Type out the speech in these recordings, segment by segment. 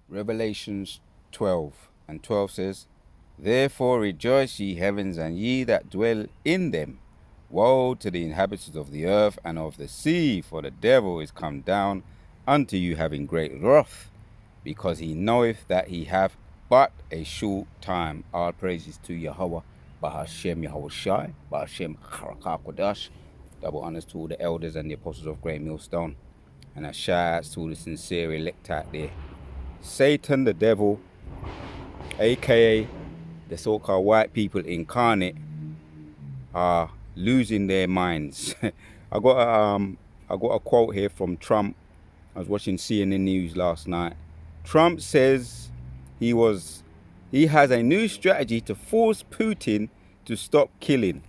Revelations 12 and 12 says, Therefore rejoice, ye heavens, and ye that dwell in them. Woe to the inhabitants of the earth and of the sea, for the devil is come down unto you, having great wrath, because he knoweth that he hath but a short time. All praises to Yahweh, Bahashem Yahweh Shai, Bahashem Kodash. Double honors to all the elders and the apostles of Great Millstone, and a shout out to the sincere elect out there. Satan, the devil, aka the so-called white people incarnate, are losing their minds. I got a quote here from Trump. I was watching CNN News last night. Trump says he has a new strategy to force Putin to stop killing.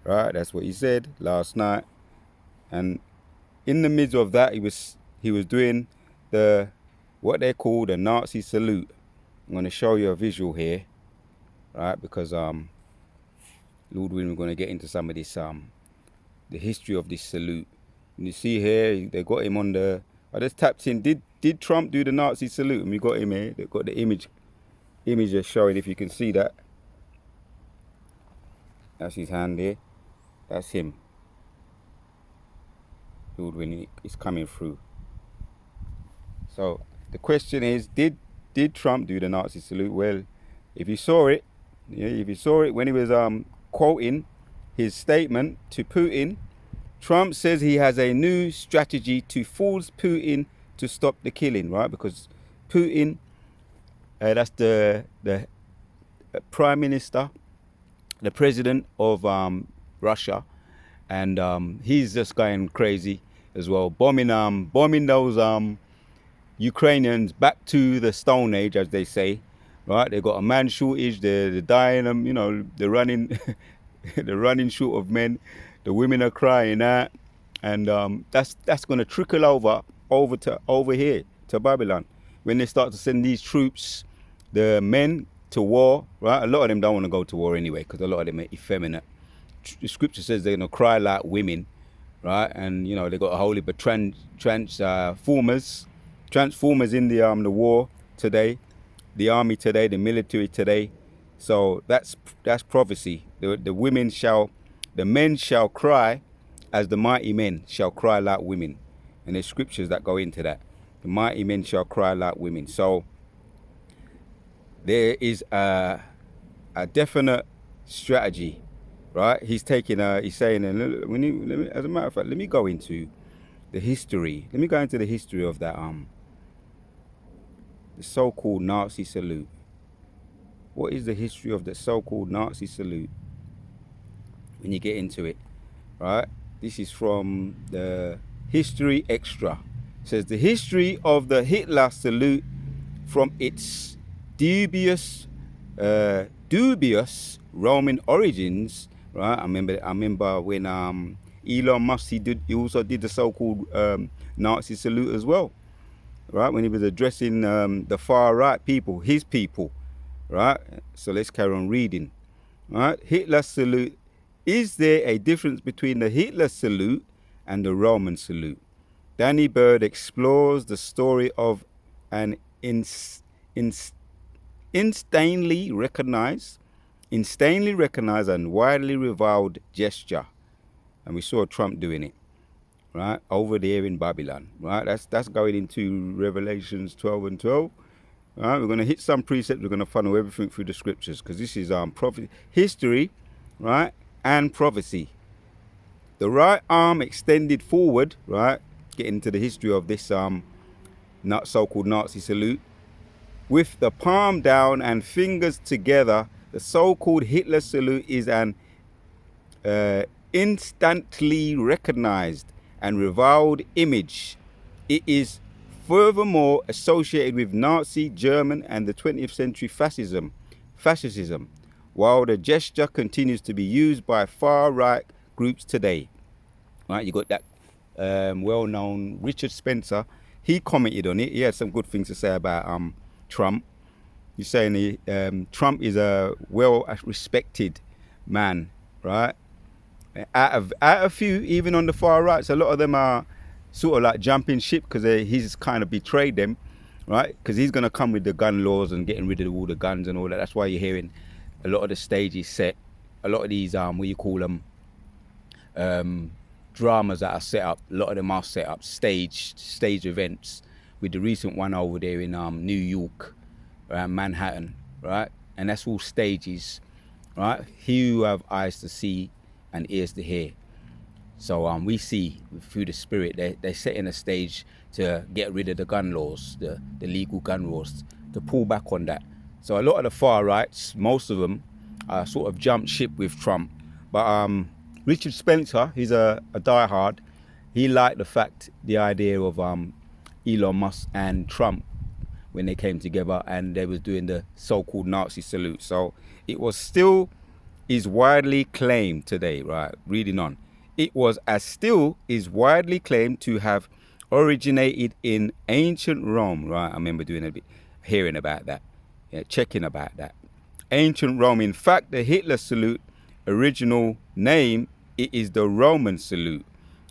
Right, that's what he said last night. And in the midst of that, he was doing what they call the Nazi salute. I'm going to show you a visual here, right? Because Lord willing, we're going to get into some of this the history of this salute. And you see here, they got him on the. I just tapped in. Did Trump do the Nazi salute? And we got him here. They've got the image just showing, if you can see that. That's his hand there. That's him. Lord willing, it's coming through. So the question is, did Trump do the Nazi salute? Well, if you saw it when he was quoting his statement to Putin, Trump says he has a new strategy to force Putin to stop the killing, right? Because Putin, that's the prime minister, the president of Russia, and he's just going crazy as well, bombing those Ukrainians back to the Stone Age, as they say, right? They've got a man shortage. They're dying. They're running, they're running short of men. The women are crying out, and that's going to trickle over here to Babylon when they start to send these troops, the men, to war. Right? A lot of them don't want to go to war anyway, because a lot of them are effeminate. The scripture says they're going to cry like women, right? And they got a whole heap of transformers in the war today, the army today, the military today. So that's prophecy. The men shall cry as the mighty men shall cry like women. And there's scriptures that go into that. The mighty men shall cry like women. So there is a definite strategy, right? He's saying, as a matter of fact, let me go into the history. Let me go into the history of that the so-called Nazi salute. What is the history of the so-called Nazi salute? When you get into it, right? This is from the History Extra. It says the history of the Hitler salute from its dubious Roman origins, right? I remember when Elon Musk he also did the so-called Nazi salute as well, right? When he was addressing the far right people, his people, right? So let's carry on reading, right? Hitler salute. Is there a difference between the Hitler salute and the Roman salute? Danny Bird explores the story of an insanely recognized and widely reviled gesture. And we saw Trump doing it, right? Over there in Babylon, right? That's going into Revelations 12 and 12. All right, we're going to hit some precepts. We're going to funnel everything through the scriptures, because this is prophecy, history, right, and prophecy. The right arm extended forward, right, getting into the history of this so-called Nazi salute, with the palm down and fingers together. The so-called Hitler salute is an instantly recognized and reviled image. It is furthermore associated with Nazi German and the 20th century fascism, while the gesture continues to be used by far-right groups today. Right, you got that well-known Richard Spencer. He commented on it. He had some good things to say about Trump. He's saying Trump is a well-respected man, right? Out of a few, even on the far right, so a lot of them are sort of like jumping ship because he's kind of betrayed them. right? Because he's going to come with the gun laws and getting rid of all the guns and all that. That's why you're hearing a lot of the stages set, a lot of these what you call them, dramas that are set up. A lot of them are set up stage events. With the recent one over there in New York, Manhattan, right? And that's all stages, right? He who have eyes to see and ears to hear. So we see through the spirit they're setting a stage to get rid of the gun laws, the legal gun laws, to pull back on that. So a lot of the far rights, most of them, sort of jumped ship with Trump. But Richard Spencer, he's a diehard. He liked the idea of Elon Musk and Trump when they came together and they was doing the so-called Nazi salute. So it was still is widely claimed today, right? Reading on. It was as still is widely claimed to have originated in ancient Rome, right? I remember doing a bit, hearing about that, checking about that. Ancient Rome. In fact, the Hitler salute, original name, it is the Roman salute.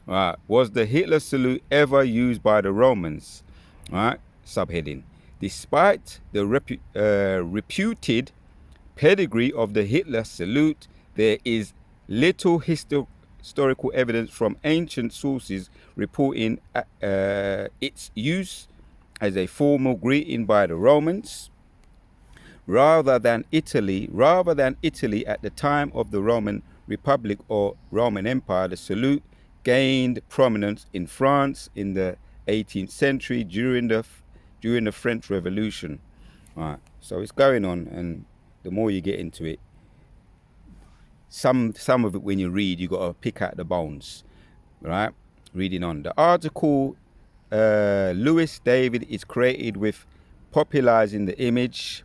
Right? Was the Hitler salute ever used by the Romans? Right? Subheading. Despite the reputed pedigree of the Hitler salute, there is little historical evidence from ancient sources reporting its use as a formal greeting by the Romans rather than Italy at the time of the Roman Republic or Roman Empire. The salute gained prominence in France in the 18th century during the French Revolution. All right, so it's going on, and the more you get into it, some of it when you read, you got to pick out the bones, right? Reading on. The article, Louis David is created with popularizing the image.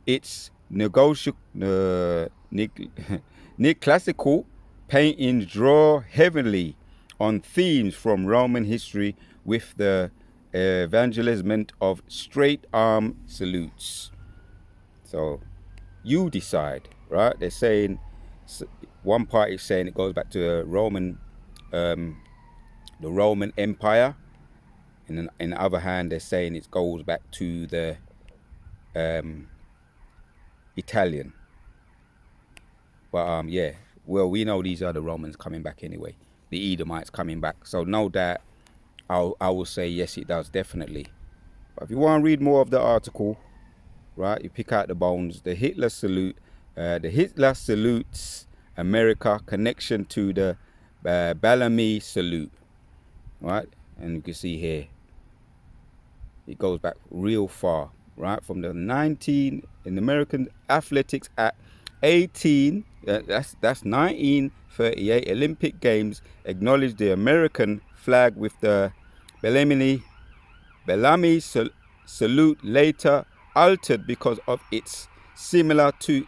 It's neoclassical paintings draw heavily on themes from Roman history with the evangelization of straight arm salutes. So you decide, right? They're saying, one party is saying it goes back to the Roman Empire, and on the other hand, they're saying it goes back to the Italian. But yeah, well, we know these are the Romans coming back anyway. The Edomites coming back. So no doubt, I will say yes, it does, definitely. But if you want to read more of the article, right, you pick out the bones. The Hitler salute. The Hitler salutes America, connection to the Bellamy salute, right? And you can see here, it goes back real far, right? From the in American athletics at 18, that's 1938 Olympic Games acknowledged the American flag with the Bellamy salute, later altered because of its similarity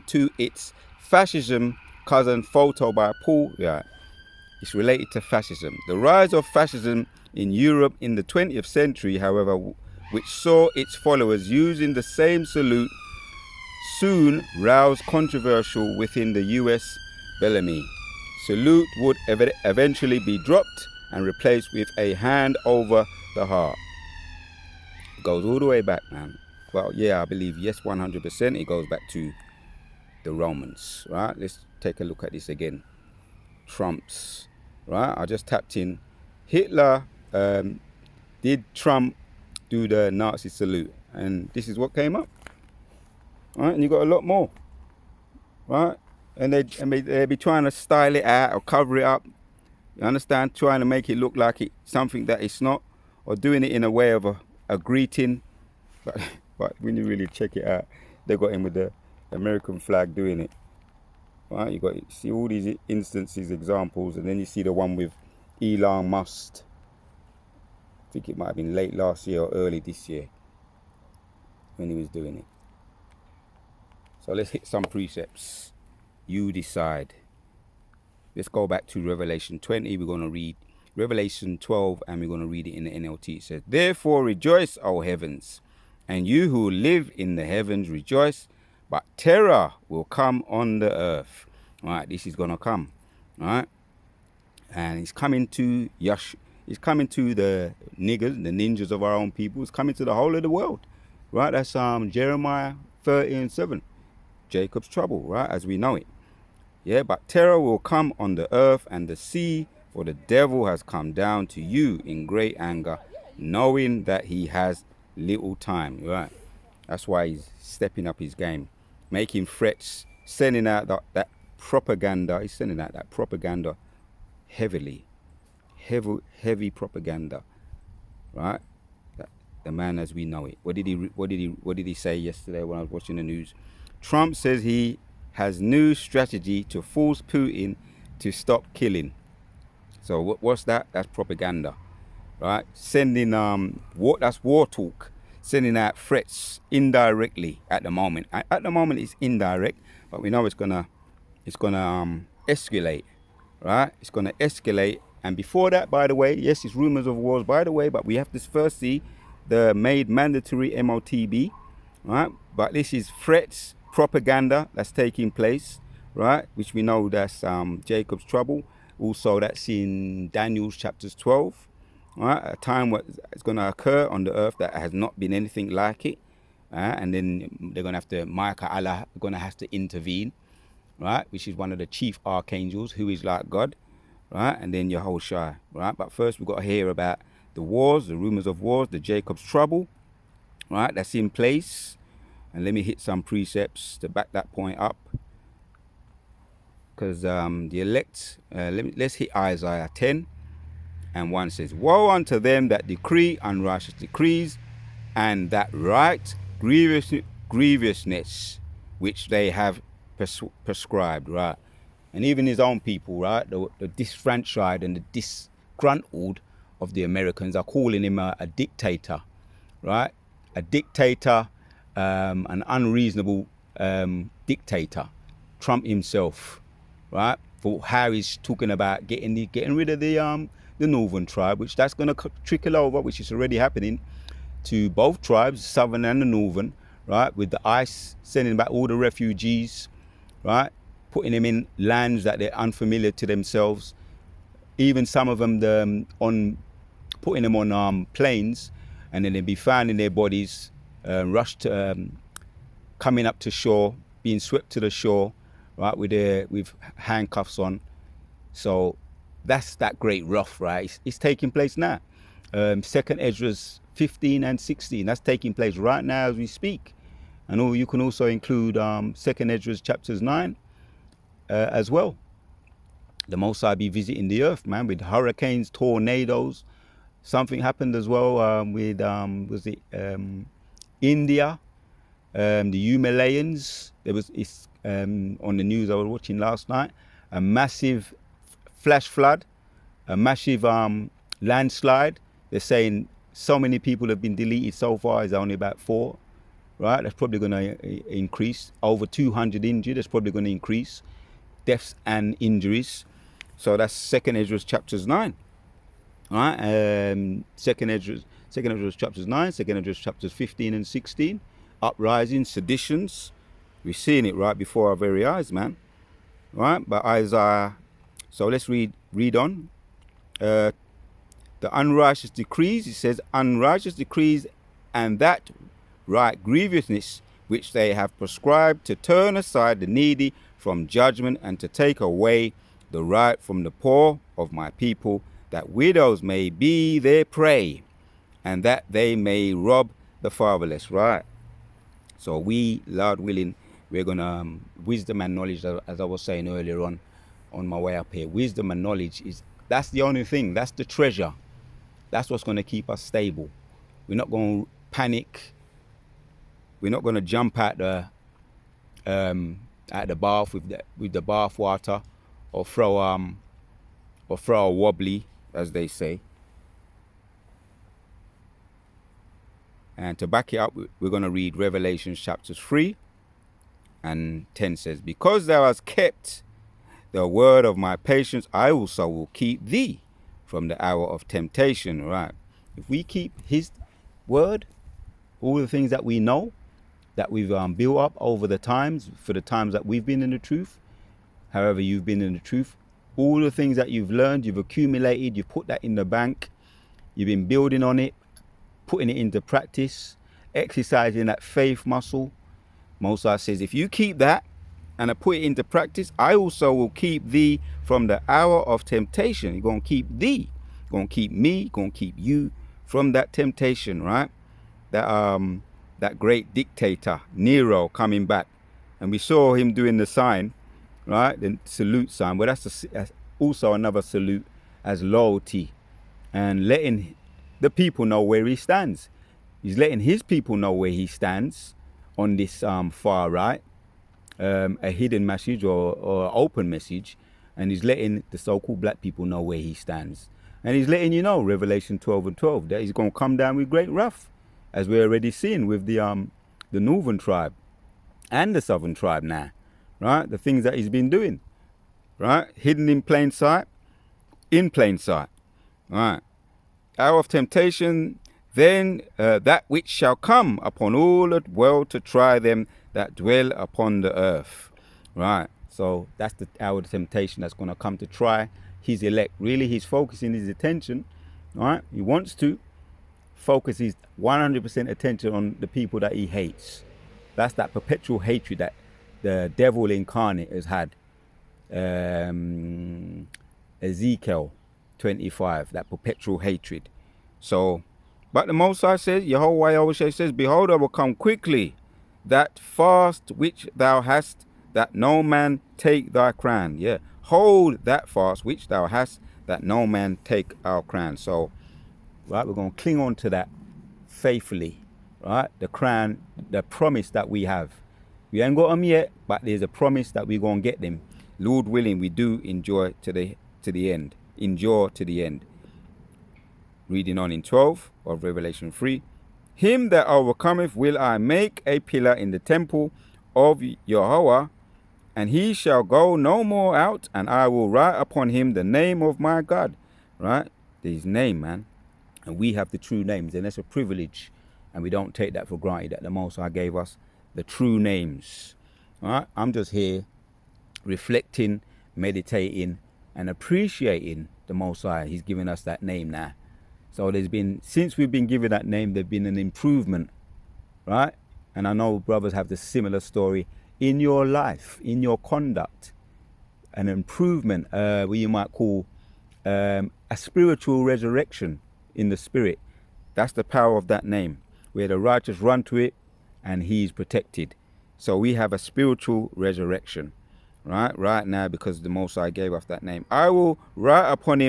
to its fascism cousin photo by Paul. Yeah, it's related to fascism. The rise of fascism in Europe in the 20th century, however, which saw its followers using the same salute, soon roused controversial within the US. Bellamy salute would eventually be dropped and replaced with a hand over the heart. It goes all the way back, man. Well, yeah, I believe, yes, 100%, it goes back to the Romans, right? Let's take a look at this again. Trump's, right? I just tapped in Hitler, did Trump do the Nazi salute? And this is what came up, right? And you got a lot more, right? And they'd be trying to style it out or cover it up, you understand? Trying to make it look like it's something that it's not, or doing it in a way of a greeting. But when you really check it out, they got him with the American flag doing it. Right? You see all these instances, examples, and then you see the one with Elon Musk. I think it might have been late last year or early this year when he was doing it. So let's hit some precepts. You decide. Let's go back to Revelation 20. We're going to read Revelation 12 and we're going to read it in the NLT. It says, "Therefore rejoice, O heavens, and you who live in the heavens rejoice, but terror will come on the earth." All right, this is going to come. All right. And it's coming to It's coming to the niggers, the ninjas of our own people. It's coming to the whole of the world, right? That's Jeremiah 30:7. Jacob's trouble, right, as we know it. Yeah, but terror will come on the earth and the sea, for the devil has come down to you in great anger, knowing that he has little time, right? That's why he's stepping up his game, making threats, sending out that propaganda. He's sending out that propaganda heavy propaganda, right? The man as we know it. What did he say yesterday when I was watching the news? Trump says he has new strategy to force Putin to stop killing. So what's that? That's propaganda, right? Sending that's war talk, sending out threats indirectly at the moment. At the moment it's indirect, but we know it's gonna escalate, right? It's gonna escalate. And before that, by the way, yes, it's rumors of wars, by the way, but we have to first see the made mandatory MOTB, right? But this is threats, propaganda that's taking place, right? Which we know that's Jacob's trouble. Also, that's in Daniel's chapters 12, right? A time what is going to occur on the earth that has not been anything like it, and then they're going to have to, Allah going to have to intervene, right? Which is one of the chief archangels who is like God, right? And then Yahushua, right? But first we've got to hear about the wars, the rumors of wars, the Jacob's trouble, right? That's in place. And let me hit some precepts to back that point up. Because the elect, let's hit Isaiah 10:1 says, woe unto them that decree unrighteous decrees, and that write grievousness which they have prescribed, right? And even his own people, right, the disfranchised and the disgruntled of the Americans are calling him a dictator, right? A dictator, an unreasonable dictator, Trump himself, right? For how he's talking about getting rid of the northern tribe, which that's going to trickle over, which is already happening to both tribes, southern and the northern, right? With the ICE sending back all the refugees, right? Putting them in lands that they're unfamiliar to themselves. Even some of them putting them on planes, and then they'd be finding their bodies rushed, coming up to shore, being swept to the shore, right, with handcuffs on. So that's that great rough, right? It's taking place now. Second Esdras 15 and 16, that's taking place right now as we speak. And you can also include Second Esdras chapters 9 as well. The Most High be visiting the earth, man, with hurricanes, tornadoes. Something happened as well with India, the Himalayas. It's on the news I was watching last night, a massive flash flood, a massive landslide. They're saying so many people have been deleted so far. It's only about 4, right? That's probably going to increase. Over 200 injured. That's probably going to increase. Deaths and injuries. So that's Second Esdras chapters 9. All right, Second Esdras chapters 9, Second Esdras chapters 15 and 16. Uprisings, seditions. We're seeing it right before our very eyes, man. Right, but Isaiah. So let's read on. The unrighteous decrees, it says, unrighteous decrees, and that right grievousness which they have prescribed, to turn aside the needy from judgment, and to take away the right from the poor of my people, that widows may be their prey, and that they may rob the fatherless, right? So we, Lord willing, we're going to, wisdom and knowledge, as I was saying earlier on my way up here, wisdom and knowledge that's the only thing, that's the treasure. That's what's going to keep us stable. We're not going to panic. We're not going to jump at the bath with the bath water, or throw a wobbly, as they say. And to back it up, we're going to read Revelation chapters 3 and 10 says, because thou hast kept the word of my patience, I also will keep thee from the hour of temptation, right? If we keep his word, all the things that we know, that we've built up over the times, for the times that we've been in the truth, however you've been in the truth, all the things that you've learned, you've accumulated, you've put that in the bank, You've been building on it, putting it into practice, exercising that faith muscle. Most High says, if you keep that and I put it into practice, I also will keep thee from the hour of temptation. You're going to keep thee, going to keep me, going to keep you from that temptation, right? That great dictator, Nero, coming back. And we saw him doing the sign, right? The salute sign. Well, that's also another salute as loyalty and letting the people know where he stands. He's letting his people know where he stands on this far right, a hidden message or open message, and he's letting the so-called black people know where he stands. And he's letting you know, Revelation 12:12, that he's going to come down with great wrath, as we're already seeing with the northern tribe and the southern tribe now, right? The things that he's been doing, right? Hidden in plain sight, right? Hour of temptation, then that which shall come upon all that dwell to try them that dwell upon the earth, right? So that's the hour of temptation that's going to come to try his elect. Really, he's focusing his attention, right? He wants to focus his 100% attention on the people that he hates. That's that perpetual hatred that the devil incarnate has had. Ezekiel 25, that perpetual hatred. So, but the Most High says, Yahweh says, behold, I will come quickly, that fast which thou hast, that no man take thy crown. Yeah, hold that fast which thou hast, that no man take our crown. So, right, we're going to cling on to that faithfully, right? The crown, the promise that we have. We ain't got them yet, but there's a promise that we're going to get them. Lord willing, we do enjoy to the end. Endure to the end. Reading on in 12 of Revelation 3. Him that overcometh will I make a pillar in the temple of Yahweh, and he shall go no more out, and I will write upon him the name of my God. Right? His name, man. And we have the true names, and that's a privilege. And we don't take that for granted, that the Most High gave us the true names. All right? I'm just here reflecting, meditating, and appreciating the Most High. He's given us that name now. So there's been, since we've been given that name, there's been an improvement, right? And I know brothers have the similar story in your life, in your conduct, an improvement, what you might call a spiritual resurrection in the spirit. That's the power of that name, where the righteous run to it and he's protected. So we have a spiritual resurrection, right now, because the Most High gave us that name. I will write upon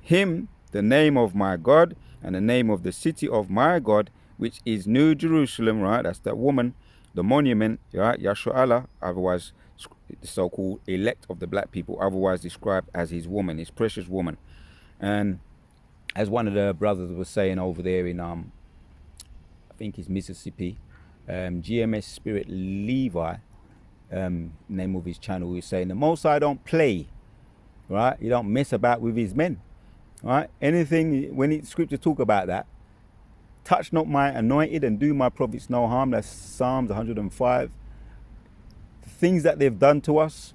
him the name of my God, and the name of the city of my God, which is New Jerusalem, right? That's that woman, the monument, right? Yasharahla, otherwise the so-called elect of the black people, otherwise described as his woman, his precious woman. And as one of the brothers was saying over there in, I think it's Mississippi, GMS Spirit Levi, name of his channel, is saying the Most High don't play, right? He don't mess about with his men. Right? Anything, when scripture talk about that, touch not my anointed and do my prophets no harm. That's Psalms 105. The things that they've done to us,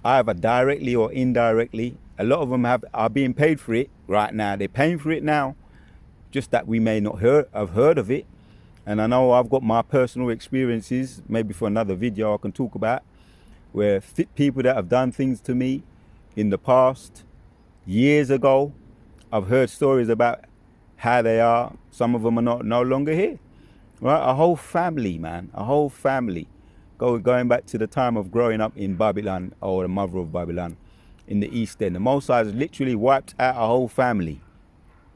either directly or indirectly, a lot of them are being paid for it right now. They're paying for it now, just that we may not have heard of it. And I know I've got my personal experiences, maybe for another video I can talk about, where people that have done things to me in the past, years ago, I've heard stories about how they are. Some of them are no longer here. Right? A whole family, man. A whole family. Going back to the time of growing up in Babylon, or the mother of Babylon, in the East End. The Most High has literally wiped out a whole family.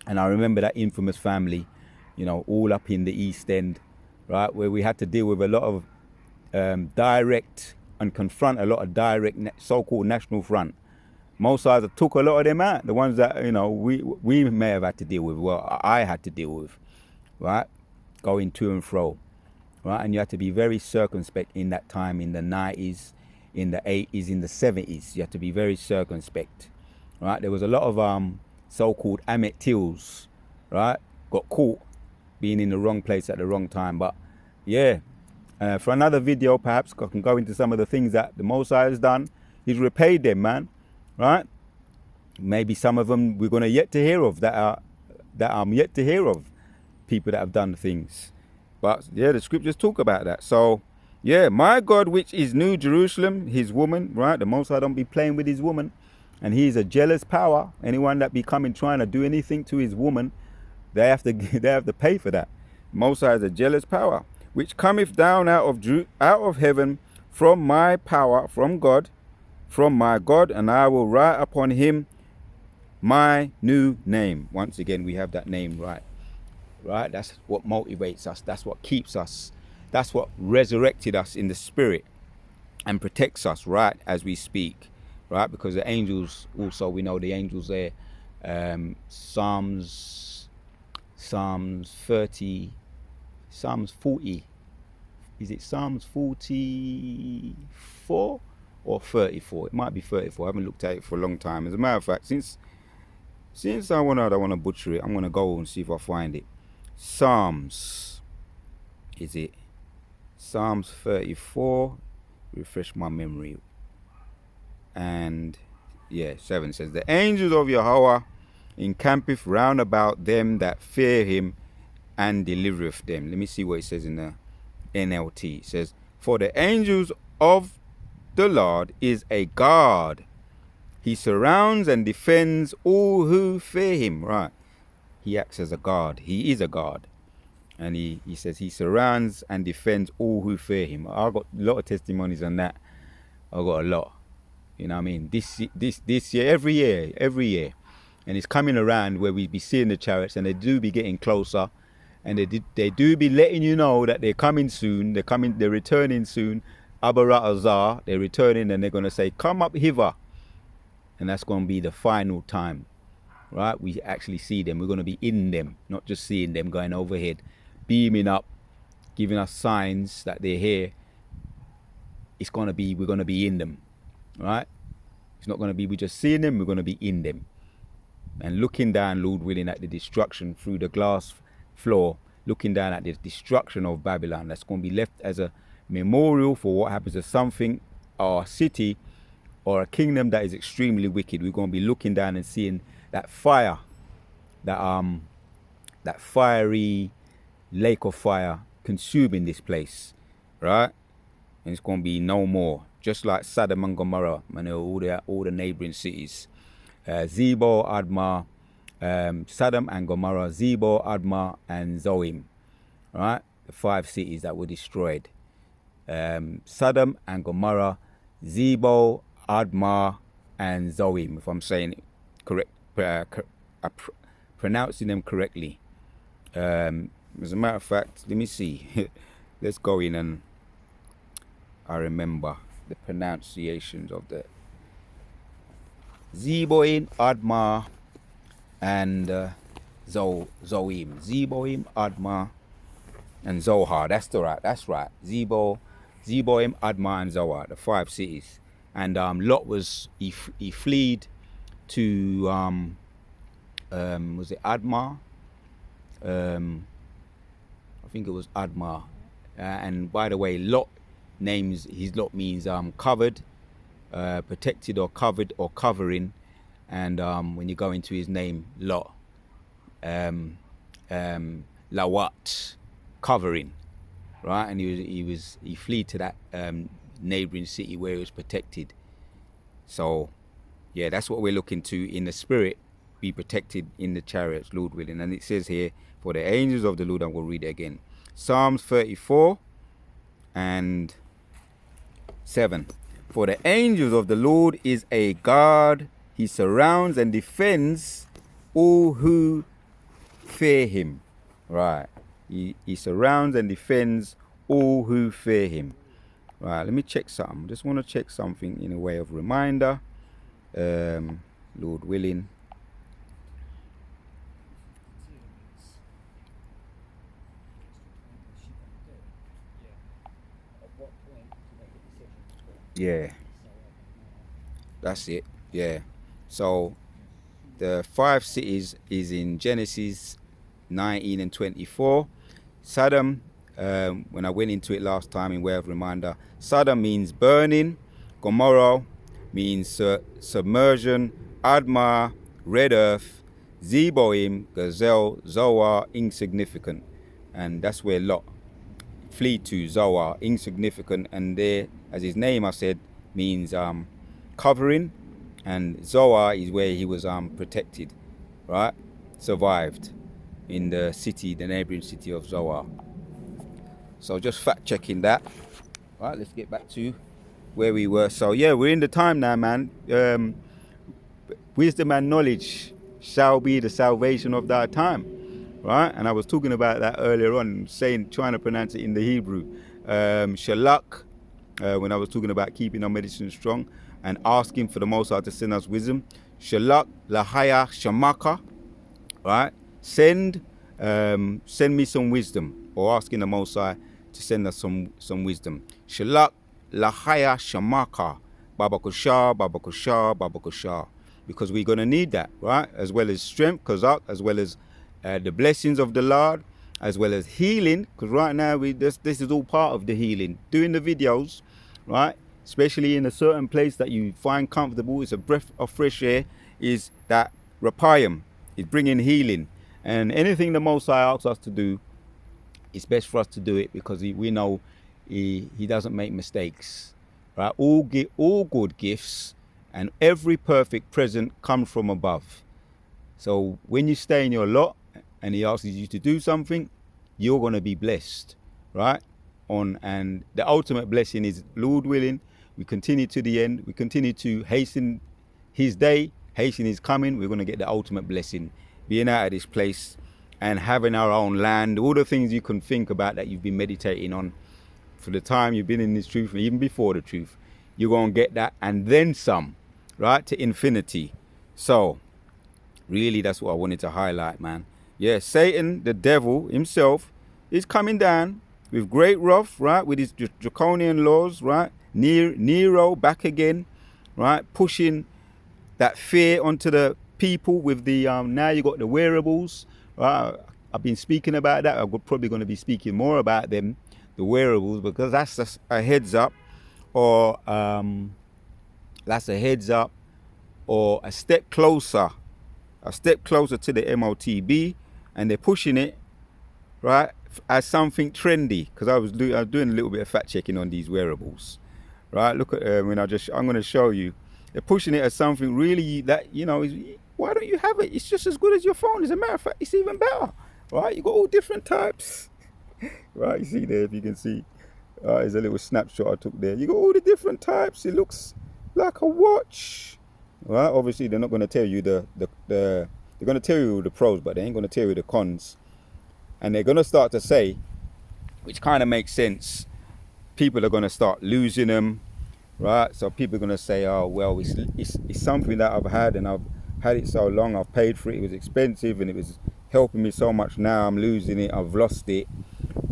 And I remember that infamous family, you know, all up in the East End, right? Where we had to deal with a lot of direct and confront a lot of direct so-called National Front. Most High took a lot of them out, the ones that, you know, we may have had to deal with, well, I had to deal with, right? Going to and fro, right? And you had to be very circumspect in that time, in the 90s, in the 80s, in the 70s. You had to be very circumspect, right? There was a lot of so-called Amit Tills, right? Got caught being in the wrong place at the wrong time. But yeah, for another video, perhaps I can go into some of the things that the Most High has done. He's repaid them, man. Right? Maybe some of them we're going to yet to hear of that are that I'm yet to hear of, people that have done things. But yeah, the scriptures talk about that. So yeah, my God, which is New Jerusalem, his woman, right? The Most High don't be playing with his woman, and he's a jealous power. Anyone that be coming trying to do anything to his woman, they have to they have to pay for that. Most High is a jealous power, which cometh down out of heaven from my power, from God, from my God, and I will write upon him my new name. Once again, we have that name right. Right? That's what motivates us. That's what keeps us. That's what resurrected us in the spirit and protects us, right, as we speak. Right? Because the angels also, we know the angels there. Psalms 30, Psalms 40. Is it Psalms 44 or 34? It might be 34. I haven't looked at it for a long time. As a matter of fact, since I don't want to butcher it, I'm going to go and see if I find it. Psalms. Is it Psalms 34? Refresh my memory. And yeah, 7 says, the angels of Yahweh encampeth round about them that fear him and delivereth them. Let me see what it says in the NLT. It says, for the angels of the Lord is a guard. He surrounds and defends all who fear him. Right. He acts as a guard. He is a guard. And he says he surrounds and defends all who fear him. I've got a lot of testimonies on that. I've got a lot. You know what I mean? This year, every year. And it's coming around where we be seeing the chariots, and they do be getting closer. And they do be letting you know that they're coming soon. They're returning soon. Abarat Azar, they're returning, and they're going to say, come up hither. And that's going to be the final time. Right? We actually see them. We're going to be in them, not just seeing them going overhead, beaming up, giving us signs that they're here. We're going to be in them. Right? It's not going to be we just seeing them, we're going to be in them. And looking down, Lord willing, at the destruction through the glass floor, looking down at the destruction of Babylon. That's going to be left as a memorial for what happens to something, or a city, or a kingdom that is extremely wicked. We're going to be looking down and seeing that fire, that fiery lake of fire consuming this place, right? And it's going to be no more, just like Sodom and Gomorrah, and all the neighboring cities, Zebo, Admah, Sodom and Gomorrah, Zebo, Admah, and Zoim, right? The 5 cities that were destroyed. Sodom and Gomorrah, Zebo, Admah, and Zoim, if I'm saying it correct, pronouncing them correctly. As a matter of fact, let me see. Let's go in and I remember the pronunciations of the Zeboim, Admah, and Zoim. Zeboim, Admah, and Zohar. That's right. Zeboim, Admah, and Zohar, the 5 cities. And Lot he fled to was it Admah? I think it was Admah. And by the way, Lot means covered, protected, or covered, or covering. And when you go into his name, Lot, Lawat, covering, right? And he fled to that neighboring city where he was protected. So yeah, that's what we're looking to in the spirit, be protected in the chariots, Lord willing. And it says here, for the angels of the Lord, I'm going to read it again, Psalms 34 and 7. For the angels of the Lord is a guard. He surrounds and defends all who fear him. Right. He surrounds and defends all who fear him. Right, let me check something. Just want to check something in a way of reminder. Lord willing. Yeah. That's it. Yeah. So the 5 cities is in Genesis 19 and 24. Sodom, when I went into it last time in way of reminder, Sodom means burning, Gomorrah means submersion, Admah, red earth, Zeboim, Gazelle, Zoar, insignificant. And that's where Lot flee to, Zoar, insignificant. And there, as his name I said, means covering. And Zoar is where he was protected, right? Survived in the city, the neighboring city of Zoar. So just fact checking that. Right, let's get back to where we were. So yeah, we're in the time now, man. Wisdom and knowledge shall be the salvation of thy time, right? And I was talking about that earlier on, trying to pronounce it in the Hebrew. Shalak, when I was talking about keeping our medicine strong and asking for the Most High to send us wisdom. Shalak, lahaya, shamaka, right? Send me some wisdom, or asking the Most High to send us some wisdom. Shalak, lahaya, shamaka, babakusha, babakusha, babakusha. Because we're going to need that, right? As well as strength, kazak, as well as the blessings of the Lord, as well as healing. Because right now, this is all part of the healing. Doing the videos, right? Especially in a certain place that you find comfortable, it's a breath of fresh air, is that rapayim, is bringing healing. And anything the Most High asks us to do, it's best for us to do it, because we know he doesn't make mistakes, right? All good gifts and every perfect present comes from above. So when you stay in your lot and he asks you to do something, you're going to be blessed, right? And the ultimate blessing is, Lord willing, we continue to the end. We continue to hasten his day, hasten his coming. We're going to get the ultimate blessing, being out of this place and having our own land, all the things you can think about that you've been meditating on for the time you've been in this truth, and even before the truth. You're going to get that and then some, right, to infinity. So really, that's what I wanted to highlight, man. Yeah, Satan, the devil himself, is coming down with great wrath, right, with his draconian laws, right? Nero back again, right, pushing that fear onto the people with the now you got the wearables, right? I've been speaking about that. I'm probably going to be speaking more about them, the wearables, because that's just a heads up, or that's a heads up, or a step closer to the MOTB, and they're pushing it, right, as something trendy. Because I was doing a little bit of fact checking on these wearables, right? Look at I'm going to show you. They're pushing it as something really that, why don't you have it? It's just as good as your phone. As a matter of fact, it's even better, right? You got all different types, right? You see there, if you can see, there's a little snapshot I took there. You got all the different types. It looks like a watch, right? Obviously, they're not going to tell you they're going to tell you the pros, but they ain't going to tell you the cons. And they're going to start to say, which kind of makes sense, people are going to start losing them, right? So people are going to say, oh, well, it's something that I've had, and I've had it so long, I've paid for it, it was expensive, and it was helping me so much. Now I'm losing it, I've lost it.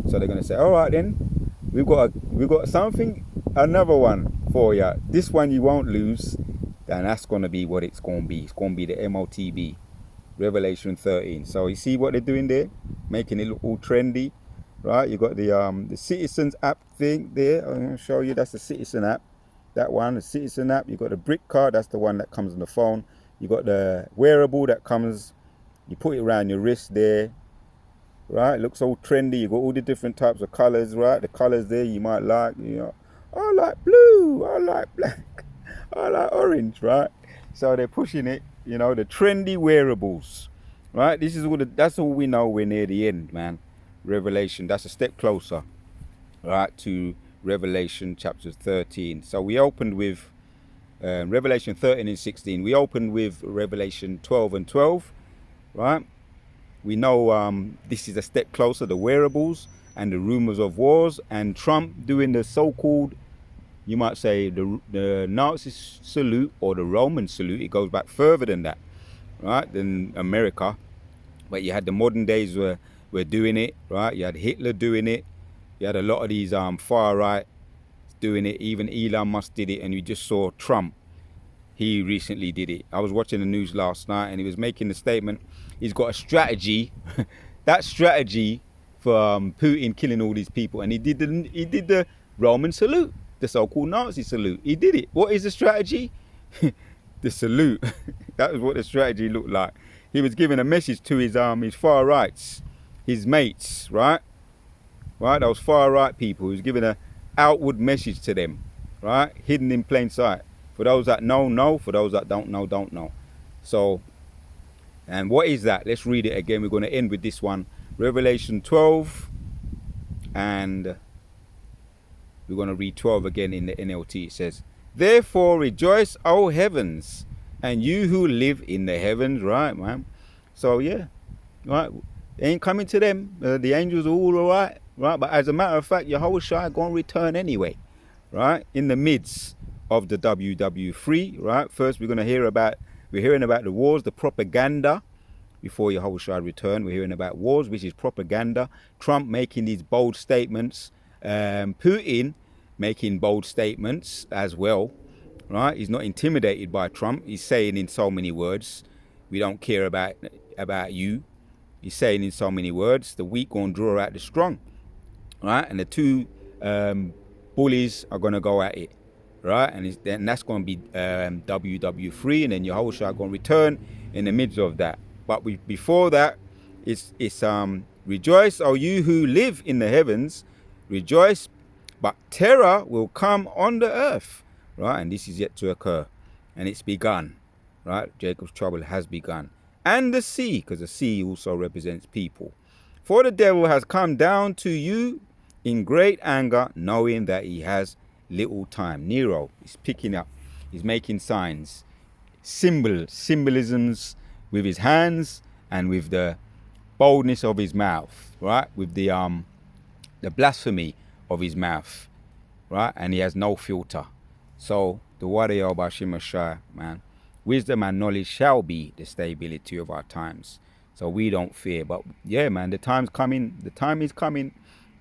So they're going to say, all right then, we've got something, another one for you. This one you won't lose, and that's going to be what it's going to be. It's going to be the MOTB, Revelation 13. So you see what they're doing there, making it look all trendy, right? You got the Citizens app thing there. I'm going to show you. That's the Citizen app. That one, the Citizen app. You got the brick card. That's the one that comes on the phone. You got the wearable that comes. You put it around your wrist there, right? It looks all trendy. You got all the different types of colors, right? The colors there you might like. I like blue. I like black. I like orange, right? So they're pushing it. The trendy wearables, right? That's all we know. We're near the end, man. Revelation, that's a step closer, right, to Revelation chapter 13. So we opened with Revelation 13 and 16. We opened with Revelation 12 and 12, right? We know this is a step closer, the wearables and the rumors of wars, and Trump doing the so-called, you might say, the Nazi salute or the Roman salute. It goes back further than that, right, than America. But you had the modern days were doing it, right? You had Hitler doing it. You had a lot of these far right doing it. Even Elon Musk did it, and you just saw Trump. He recently did it. I was watching the news last night, and he was making the statement. He's got a strategy, that strategy for Putin killing all these people, and he did the Roman salute, the so-called Nazi salute. He did it. What is the strategy? The salute. That was what the strategy looked like. he was giving a message to his far rights, his mates, right? Right, those far right people. He was giving an outward message to them, right? Hidden in plain sight. For those that know, know. For those that don't know, don't know. So, and what is that? Let's read it again. We're going to end with this one. Revelation 12, and we're going to read 12 again in the NLT. It says, "Therefore rejoice, O heavens, and you who live in the heavens," right, man? So, yeah, right, it ain't coming to them. The angels are all right, right? But as a matter of fact, Yahushua going to return anyway, right? In the midst of the WW3, right? First, we're hearing about the wars, the propaganda. Before Yahushua return, we're hearing about wars, which is propaganda. Trump making these bold statements. Putin making bold statements as well, right? He's not intimidated by Trump. He's saying in so many words, we don't care about you. He's saying in so many words, the weak gonna draw out the strong, right? And the two bullies are gonna go at it, right? And that's gonna be WW3, and then Yahushua gonna return in the midst of that. But before that, it's rejoice, O you who live in the heavens, rejoice, but terror will come on the earth, right? And this is yet to occur, and it's begun, right? Jacob's trouble has begun. And the sea, because the sea also represents people. For the devil has come down to you in great anger, knowing that he has little time. Nero is picking up, he's making signs, symbolisms with his hands and with the boldness of his mouth, right? With the blasphemy of his mouth, right? And he has no filter. So the warrior of Hashem Shai, man, wisdom and knowledge shall be the stability of our times. So we don't fear. But yeah, man, the time's coming. The time is coming.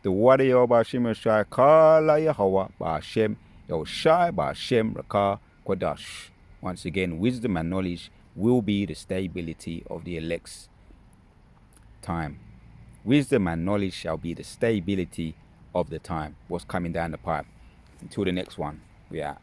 The warrior of Hashem Shai, Kala Yahweh, Ba'Hashem, Yoshai, Ba'Hashem, Rakah, Kodash. Once again, wisdom and knowledge will be the stability of the elect's time. Wisdom and knowledge shall be the stability of the time. What's coming down the pipe. Until the next one, we out.